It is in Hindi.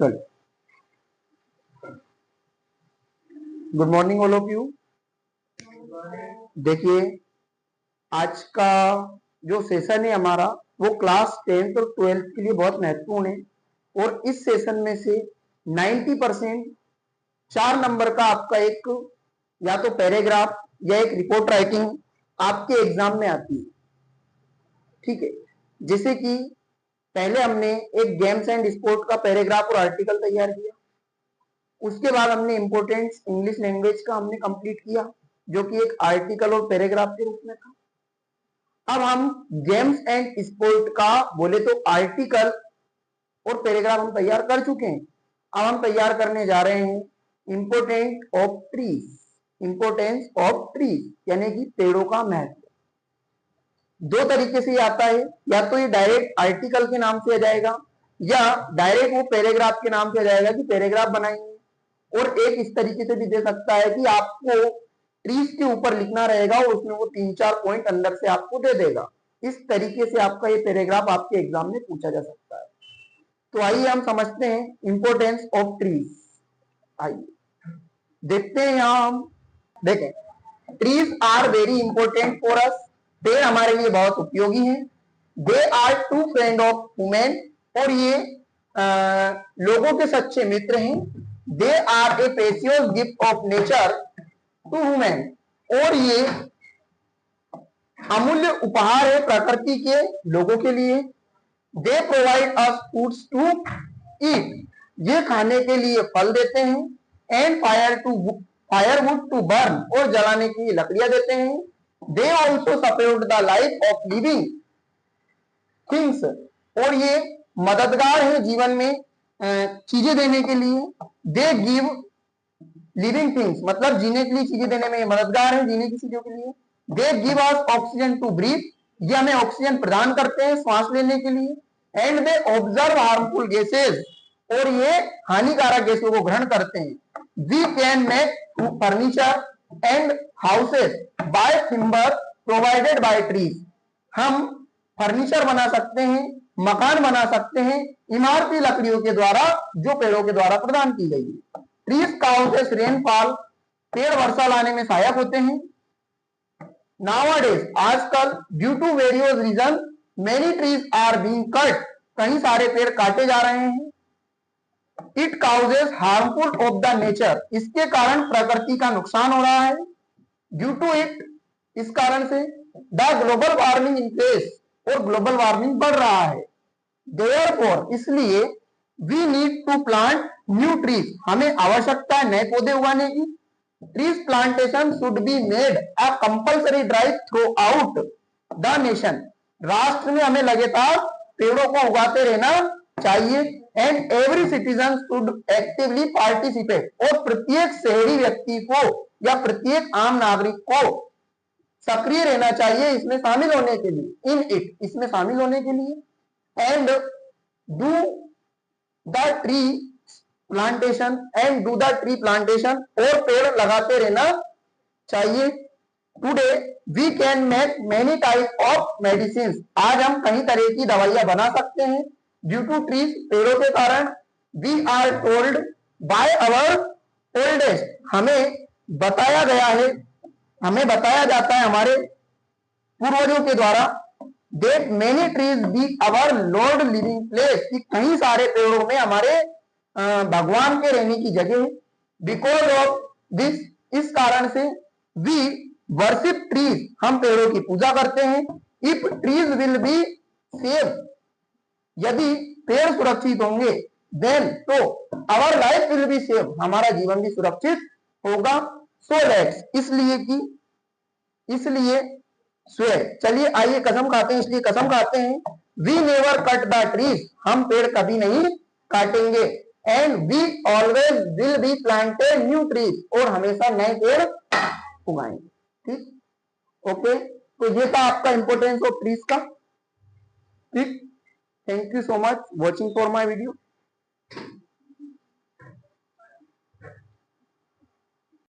चल good morning all of you. देखिए आज का जो सेशन है हमारा वो क्लास 10th और 12th के लिए बहुत महत्वपूर्ण है और इस सेशन में से 90% 4 नंबर का आपका एक या तो पैराग्राफ या एक रिपोर्ट राइटिंग आपके एग्जाम में आती है। ठीक है, जैसे कि पहले हमने एक गेम्स एंड स्पोर्ट का पैराग्राफ और आर्टिकल तैयार किया, उसके बाद हमने इंपोर्टेंट्स इंग्लिश लैंग्वेज का हमने कंप्लीट किया जो कि एक आर्टिकल और पैराग्राफ के रूप में था। अब हम गेम्स एंड स्पोर्ट का बोले तो आर्टिकल और पैराग्राफ हम तैयार कर चुके हैं। अब हम तैयार करने जा रहे हैं important of trees, importance of trees यानी कि पेड़ों का महत्व। दो तरीके से ये आता है, या तो ये डायरेक्ट आर्टिकल के नाम से आ जाएगा या डायरेक्ट वो पैराग्राफ के नाम से आ जाएगा कि पैराग्राफ बनाएंगे, और एक इस तरीके से भी दे सकता है कि आपको ट्रीज के ऊपर लिखना रहेगा और उसमें वो 3-4 पॉइंट अंदर से आपको दे देगा। इस तरीके से आपका ये पैराग्राफ आपके एग्जाम में पूछा जा सकता है। तो आइए हम समझते हैं इंपोर्टेंस ऑफ ट्रीज। आइए देखते हैं, यहां हम देखें trees are very important for us, पेड़ हमारे लिए बहुत उपयोगी हैं। They are true friend of human, और ये लोगों के सच्चे मित्र हैं। They are a precious gift of nature to human, और ये अमूल्य उपहार है प्रकृति के लोगों के लिए। They provide us foods to eat, ये खाने के लिए फल देते हैं। एंड फायरवुड टू बर्न, और जलाने के लिए लकड़ियां देते हैं। They also support the life of living things, और ये मददगार है जीवन में चीजें देने के लिए। दे गिव लिविंग थिंग्स मतलब जीने के लिए चीजें देने में मददगार है, जीने की चीजों के लिए। They give us oxygen to breathe, ये हमें ऑक्सीजन प्रदान करते हैं सांस लेने के लिए। And they observe harmful gases, और ये हानिकारक गैसों को ग्रहण करते हैं। We can make furniture and houses by timber provided by trees, हम फर्नीचर बना सकते हैं, मकान बना सकते हैं इमारती लकड़ियों के द्वारा जो पेड़ों के द्वारा प्रदान की गई है। ट्रीज काउंसेस रेनफॉल, पेड़ वर्षा लाने में सहायक होते हैं। नाउअडेज आजकल due to various reason many trees are being cut, कई सारे पेड़ काटे जा रहे हैं। It causes harmful of the nature, इसके कारण प्रकृति का नुकसान हो रहा है। ड्यू टू इट, इस कारण से द ग्लोबल वार्मिंग इंक्रीज, और ग्लोबल वार्मिंग बढ़ रहा है। देयरफॉर, इसलिए we need to plant new trees, हमें आवश्यकता है नए पौधे उगाने की। Trees plantation should be made a compulsory drive throughout the nation, राष्ट्र में हमें लगातार पेड़ों को उगाते रहना चाहिए। And every citizen should actively participate, और प्रत्येक शहरी व्यक्ति को या प्रत्येक आम नागरिक को सक्रिय रहना चाहिए इसमें शामिल होने के लिए, इन इट, इसमें शामिल होने के लिए। And do the tree plantation, and do the tree plantation, और पेड़ लगाते रहना चाहिए। Today we can make many type of medicine, आज हम कई तरह की दवाइयां बना सकते हैं ड्यू टू ट्रीज, पेड़ों के कारण। We are told by our oldest, हमें बताया गया है, हमें बताया जाता है हमारे पूर्वजों के द्वारा, that many trees be our lord living place, कि कई सारे पेड़ों में हमारे भगवान के रहने की जगह है। बिकॉज ऑफ दिस, इस कारण से वी वर्शिप ट्रीज, हम पेड़ों की पूजा करते हैं। If trees will be safe, यदि पेड़ सुरक्षित होंगे, देन तो our life will be safe, हमारा जीवन भी सुरक्षित होगा। सो लेट्स, इसलिए स्वेयर, चलिए आइए कसम खाते हैं, इसलिए कसम खाते हैं। We never cut the trees, हम पेड़ कभी नहीं काटेंगे। And we always will be planted new trees, और हमेशा नए पेड़ उगाएंगे। ठीक, ओके, तो ये था आपका इंपोर्टेंस ऑफ ट्रीज का। ठीक, thank you so much watching for my video.